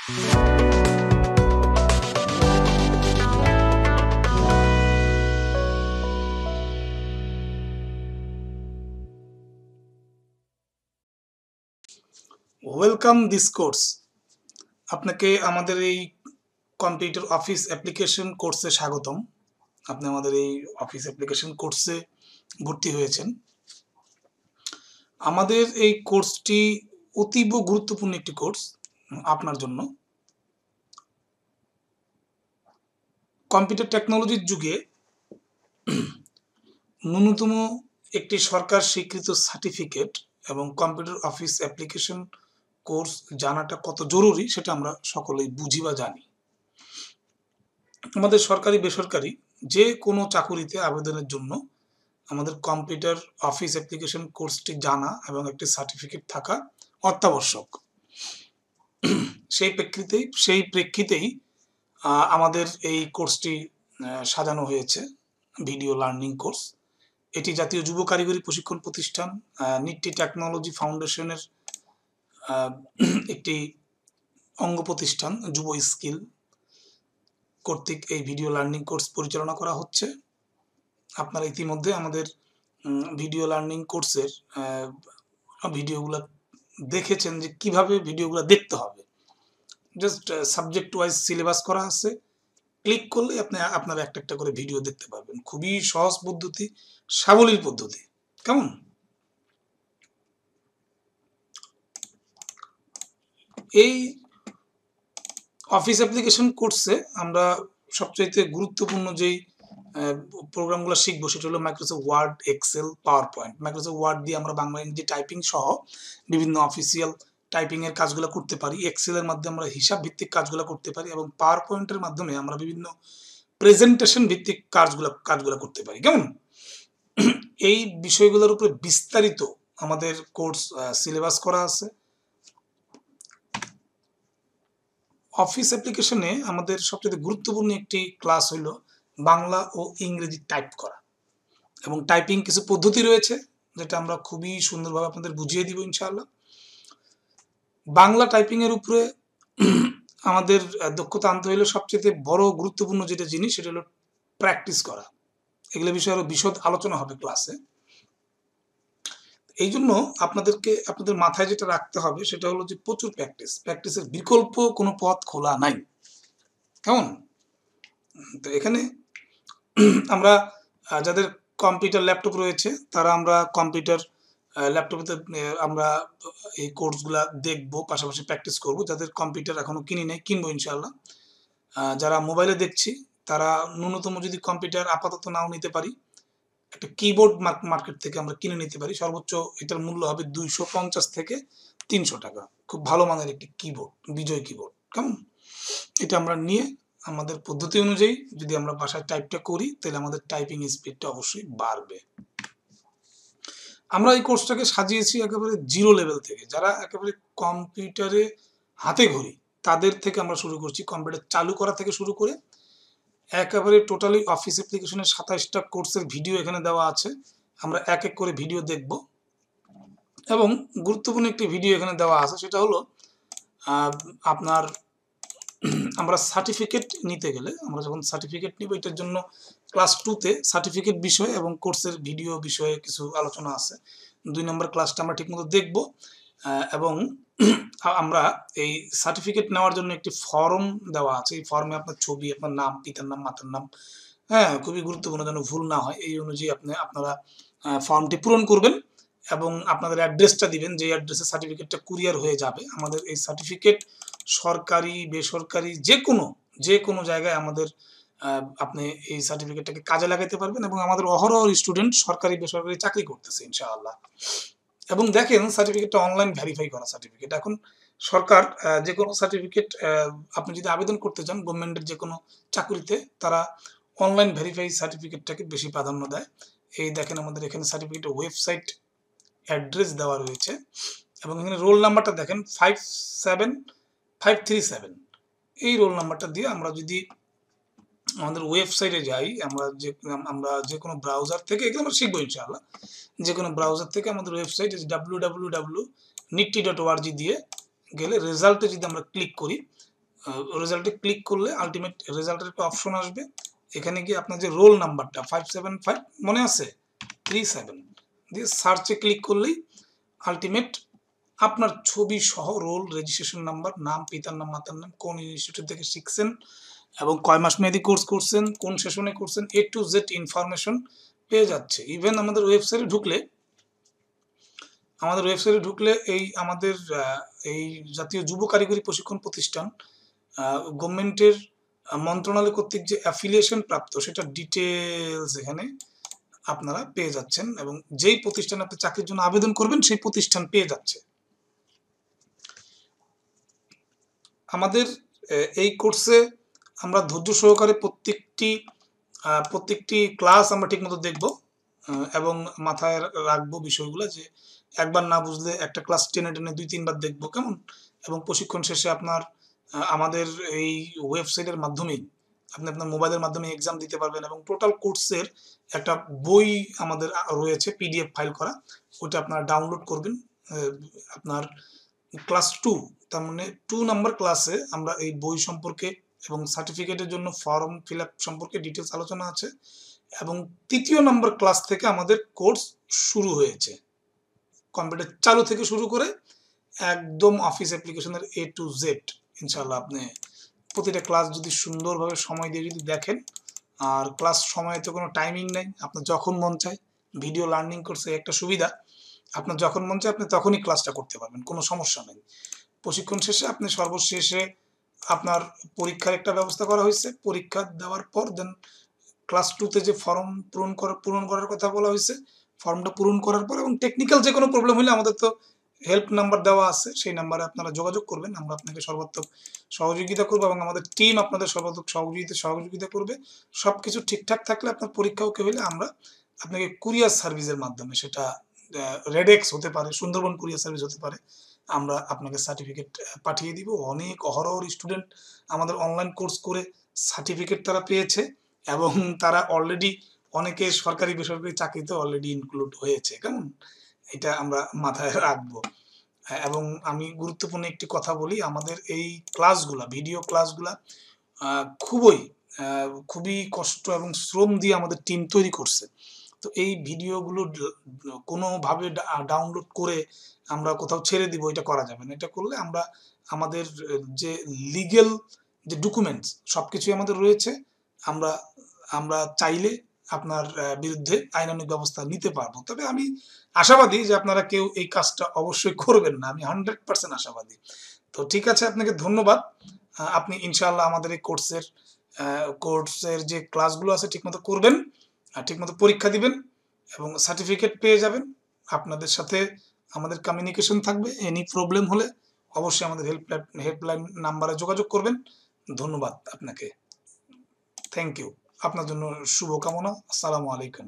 Welcome this course. আপনাকে আমাদের এই কম্পিউটার অফিস অ্যাপ্লিকেশন কোর্সে স্বাগতম। আপনি আমাদের এই অফিস অ্যাপ্লিকেশন কোর্সে ভর্তি হয়েছেন। আমাদের এই কোর্সটি অতীব গুরুত্বপূর্ণ একটি কোর্স আপনার জন্য। কম্পিউটার টেকনোলজির যুগে ন্যূনতম একটি সরকার স্বীকৃত সার্টিফিকেট এবং কম্পিউটার অফিস অ্যাপ্লিকেশন কোর্স জানাটা কত জরুরি সেটা আমরা সকলেই বুঝি বা জানি। আমাদের সরকারি বেসরকারি যে কোনো চাকুরিতে আবেদনের জন্য আমাদের কম্পিউটার অফিস অ্যাপ্লিকেশন কোর্সটি জানা এবং একটি সার্টিফিকেট থাকা অত্যাবশ্যক। সেই প্রেক্ষিতেই আমাদের এই কোর্সটি সাজানো হয়েছে ভিডিও লার্নিং কোর্স। এটি জাতীয় যুব কারিগরি প্রশিক্ষণ প্রতিষ্ঠান নিট্টি টেকনোলজি ফাউন্ডেশনের একটি অঙ্গ প্রতিষ্ঠান যুব স্কিল কর্তৃক এই ভিডিও লার্নিং কোর্স পরিচালনা করা হচ্ছে। আপনারা ইতিমধ্যে আমাদের ভিডিও লার্নিং কোর্সের ভিডিওগুলো দেখেছেন যে কিভাবে ভিডিওগুলো দেখতে হবে। জাস্ট সাবজেক্ট ওয়াইজ সিলেবাস করা আছে, ক্লিক করলে আপনারা একটা একটা করে ভিডিও দেখতে পারবেন। খুবই সহজ পদ্ধতি, সাবলীল পদ্ধতি। কেমন? এই অফিস অ্যাপ্লিকেশন কোর্সে আমরা সবচাইতে গুরুত্বপূর্ণ যেই প্রোগ্রামগুলো শিখবো সেটা হলো Microsoft Word, Excel, PowerPoint. Microsoft Word দিয়ে আমরা বাংলা ইংরেজি টাইপিং সহ বিভিন্ন অফিসিয়াল টাইপিং এর কাজগুলো করতে পারি। এক্সেলের মাধ্যমে আমরা হিসাব ভিত্তিক কাজগুলো করতে পারি এবং পাওয়ার পয়েন্টের মাধ্যমে আমরা বিভিন্ন প্রেজেন্টেশন ভিত্তিক কাজগুলো করতে পারি। কেমন? এই বিষয়গুলোর উপরে বিস্তারিত আমাদের কোর্স সিলেবাস করা আছে। অফিস অ্যাপ্লিকেশনে আমাদের সবচেয়ে গুরুত্বপূর্ণ একটি ক্লাস হলো বাংলা ও ইংরেজি টাইপ করা এবং টাইপিং কিছু পদ্ধতি রয়েছে যেটা আমরা খুবই সুন্দরভাবে আপনাদের বুঝিয়ে দিব ইনশাআল্লাহ। বাংলা টাইপিং এর উপরে আমাদের দক্ষতা আনতে হলে সবচেয়ে বড় গুরুত্বপূর্ণ যেটা জিনিস সেটা হলো প্র্যাকটিস করা। এগুলো বিষয়ে আরো বিশদ আলোচনা হবে ক্লাসে। এই জন্য আপনাদের মাথায় যেটা রাখতে হবে সেটা হলো যে প্রচুর প্র্যাকটিসের বিকল্প কোনো পথ খোলা নাই। কেমন? তো এখানে আমরা যাদের কম্পিউটার ল্যাপটপ রয়েছে তারা আমরা কম্পিউটার ল্যাপটপে আমরা এই কোর্সগুলা দেখবো, পাশাপাশি প্র্যাকটিস করব। যাদের কম্পিউটার এখনো কিনি নাই, কিনবো ইনশাআল্লাহ। যারা মোবাইলে দেখছি তারা ন্যূনতম যদি কম্পিউটার আপাতত নাও নিতে পারি, একটা কিবোর্ড মার্কেট থেকে আমরা কিনে নিতে পারি। সর্বোচ্চ এটার মূল্য হবে 250 থেকে 300 টাকা। খুব ভালো মানের একটি কিবোর্ড, বিজয় কিবোর্ড। কেমন? এটা আমরা নিয়ে আমাদের পদ্ধতি অনুযায়ী যদি আমরা বাসায় টাইপটা করি তাহলে আমাদের টাইপিং স্পিডটা অবশ্যই বাড়বে। আমরা এই কোর্সটাকে সাজিয়েছি একেবারে জিরো লেভেল থেকে। যারা একেবারে কম্পিউটারে হাতে ঘড়ি তাদের থেকে আমরা শুরু করছি। কম্পিউটার চালু করা থেকে শুরু করে একেবারে টোটালি অফিস অ্যাপ্লিকেশনের 27টা কোর্সের ভিডিও এখানে দেওয়া আছে। আমরা এক এক করে ভিডিও দেখব এবং গুরুত্বপূর্ণ একটি ভিডিও এখানে দেওয়া আছে সেটা হলো আপনার আমরা সার্টিফিকেট নিতে গেলে আমরা যখন সার্টিফিকেট নিব এটার জন্য ক্লাস 2তে সার্টিফিকেট বিষয় এবং কোর্সের ভিডিও বিষয়ে কিছু আলোচনা আছে। 2 নম্বর ক্লাসটা আমরা ঠিকমতো দেখব এবং আমরা এই সার্টিফিকেট নেওয়ার জন্য একটি ফর্ম দেওয়া আছে। এই ফর্মে আপনার ছবি, আপনার নাম, পিতার নাম, মাতার নাম, হ্যাঁ, খুবই গুরুত্বপূর্ণ যেন ভুল না হয় এই অনুযায়ী আপনারা ফর্মটি পূরণ করবেন এবং আপনাদের অ্যাড্রেসটা দিবেন যে অ্যাড্রেসে সার্টিফিকেটটা কুরিয়ার হয়ে যাবে। আমাদের এই সার্টিফিকেট সরকারি বেসরকারি যে কোনো জায়গায় আমাদের আপনি এই সার্টিফিকেটটাকে কাজে লাগাতে পারবেন এবং আমাদের অহরহ স্টুডেন্ট সরকারি বেসরকারি চাকরি করতেছে ইনশাআল্লাহ। এবং দেখেন সার্টিফিকেটটা অনলাইন ভেরিফাই করা সার্টিফিকেট। এখন সরকার যে কোনো সার্টিফিকেট আপনি যদি আবেদন করতে চান গভর্নমেন্টের যে কোনো চাকরিতে তারা অনলাইন ভেরিফাই সার্টিফিকেটটাকে বেশি প্রাধান্য দেয়। এই দেখেন আমাদের এখানে সার্টিফিকেটের ওয়েবসাইট অ্যাড্রেস দেওয়া রয়েছে এবং এখানে রোল নাম্বারটা দেখেন 57537। এই রোল নাম্বারটা দিয়ে আমরা যদি আমাদের ওয়েবসাইটে যাই, আমরা যে কোনো ব্রাউজার থেকে এগুলো আমরা শিখবো ইনশাআল্লাহ। যে কোনো ব্রাউজার থেকে আমাদের ওয়েবসাইট www.nitty.org দিয়ে গেলে রেজাল্টে যদি আমরা ক্লিক করি রেজাল্টে ক্লিক করলে আলটিমেট রেজাল্টের একটা অপশন আসবে। এখানে গিয়ে আপনার যে রোল নাম্বারটা 575 মনে আছে 37 দিয়ে সার্চে ক্লিক করলেই আলটিমেট আপনার ছবি সহ রোল, রেজিস্ট্রেশন নাম্বার, নাম, পিতার নাম, মাতার নাম, কোন ইনস্টিটিউট থেকে শিখছেন এবং কয় মাস মেয়াদী কোর্স করছেন, কোন সেশনে করছেন, A to Z ইনফরমেশন পেয়ে যাচ্ছে। ইভেন আমাদের ওয়েবসাইটে ঢুকলে এই আমাদের এই জাতীয় যুব কারিগরি প্রশিক্ষণ প্রতিষ্ঠান গভর্নমেন্টের মন্ত্রণালয় কর্তৃক যে অ্যাফিলিয়েশন প্রাপ্ত সেটা ডিটেলস এখানে আপনারা পেয়ে যাচ্ছেন এবং যেই প্রতিষ্ঠানে আপনি চাকরির জন্য আবেদন করবেন সেই প্রতিষ্ঠান পেয়ে যাচ্ছে। আমাদের এই কোর্সে আমরা ধৈর্য সহকারে প্রত্যেকটি ক্লাস আমরা ঠিকমতো দেখব এবং মাথায় রাখবো বিষয়গুলো, যে একবার না বুঝলে একটা ক্লাস টেনে টেনে 2-3 বার দেখবো কেমন। এবং প্রশিক্ষণ শেষে আপনার আমাদের এই ওয়েবসাইটের মাধ্যমেই আপনি আপনার মোবাইলের মাধ্যমে এক্সাম দিতে পারবেন এবং টোটাল কোর্সের একটা বই আমাদের রয়েছে PDF ফাইল করা, ওটা আপনারা ডাউনলোড করবেন। আপনার ক্লাস 2 তার মানে 2 নাম্বার ক্লাসে আমরা এই বই সম্পর্কে এবং সার্টিফিকেটের জন্য ফর্ম ফিল আপ সম্পর্কে ডিটেলস আলোচনা আছে এবং 3য় নাম্বার ক্লাস থেকে আমাদের কোর্স শুরু হয়েছে। কম্পিউটার চালু থেকে শুরু করে একদম অফিস অ্যাপ্লিকেশনের A to Z ইনশাআল্লাহ আপনি প্রতিটা ক্লাস যদি সুন্দরভাবে সময় দিয়ে যদি দেখেন, আর ক্লাস সময়তে কোনো টাইমিং নেই, আপনার যখন মন চায় ভিডিও লার্নিং কোর্সে একটা সুবিধা, আপনার যখন মন চায় আপনি তখনই ক্লাসটা করতে পারবেন, কোনো সমস্যা নেই। প্রশিক্ষণ শেষে আপনি সর্বশেষে আপনার পরীক্ষার একটা ব্যবস্থা করা হয়েছে। পরীক্ষা দেওয়ার পর দেন ক্লাস 2তে যে ফর্ম পূরণ করার কথা বলা হয়েছে, ফর্মটা পূরণ করার পর এবং টেকনিক্যাল যে কোনো প্রবলেম হলে আমাদের তো হেল্প নাম্বার দেওয়া আছে, সেই নাম্বারে আপনারা যোগাযোগ করবেন। আমরা আপনাকে সর্বাত্মক সহযোগিতা করব এবং আমাদের টিম আপনাদের সর্বাত্মক সহযোগিতা করবে। সবকিছু ঠিকঠাক থাকলে আপনার পরীক্ষা ওকে হলে আমরা আপনাকে কুরিয়ার সার্ভিসের মাধ্যমে, সেটা রেডেক্স হতে পারে, সুন্দরবন কুরিয়ার সার্ভিস হতে পারে, আমরা আপনাকে সার্টিফিকেট পাঠিয়ে দিব। অনেক অহরহ স্টুডেন্ট আমাদের অনলাইন কোর্স করে সার্টিফিকেট তারা পেয়েছে এবং তারা অলরেডি অনেকে সরকারি বেসরকারি চাকরিতে অলরেডি ইনক্লুড হয়েছে কেমন, এটা আমরা মাথায় রাখবো। এবং আমি গুরুত্বপূর্ণ একটি কথা বলি, আমাদের এই ক্লাসগুলা ভিডিও ক্লাসগুলা খুবই কষ্ট এবং শ্রম দিয়ে আমাদের টিম তৈরি করছে। তো এই ভিডিওগুলো কোনোভাবে ডাউনলোড করে আমরা কোথাও ছেড়ে দিব, এটা করা যাবে না। এটা করলে আমরা আমাদের যে লিগ্যাল যে ডকুমেন্টস সবকিছুই আমাদের রয়েছে, আমরা আমরা চাইলে আপনার বিরুদ্ধে আইনানুগ ব্যবস্থা নিতে পারবো। তবে আমি আশাবাদী যে আপনারা কেউ এই কাজটা অবশ্যই করবেন না, আমি 100% আশাবাদী। তো ঠিক আছে, আপনাকে ধন্যবাদ। আপনি ইনশাআল্লাহ আমাদের এই কোর্সের যে ক্লাসগুলো আছে ঠিকমতো করবেন, ঠিকমতো পরীক্ষা দিবেন এবং সার্টিফিকেট পেয়ে যাবেন। আপনাদের সাথে আমাদের কমিউনিকেশন থাকবে। এনি প্রবলেম হলে অবশ্যই আমাদের হেল্পলাইন নাম্বারে যোগাযোগ করবেন। ধন্যবাদ আপনাকে। Thank you. আপনার জন্য শুভকামনা। আসসালামু আলাইকুম।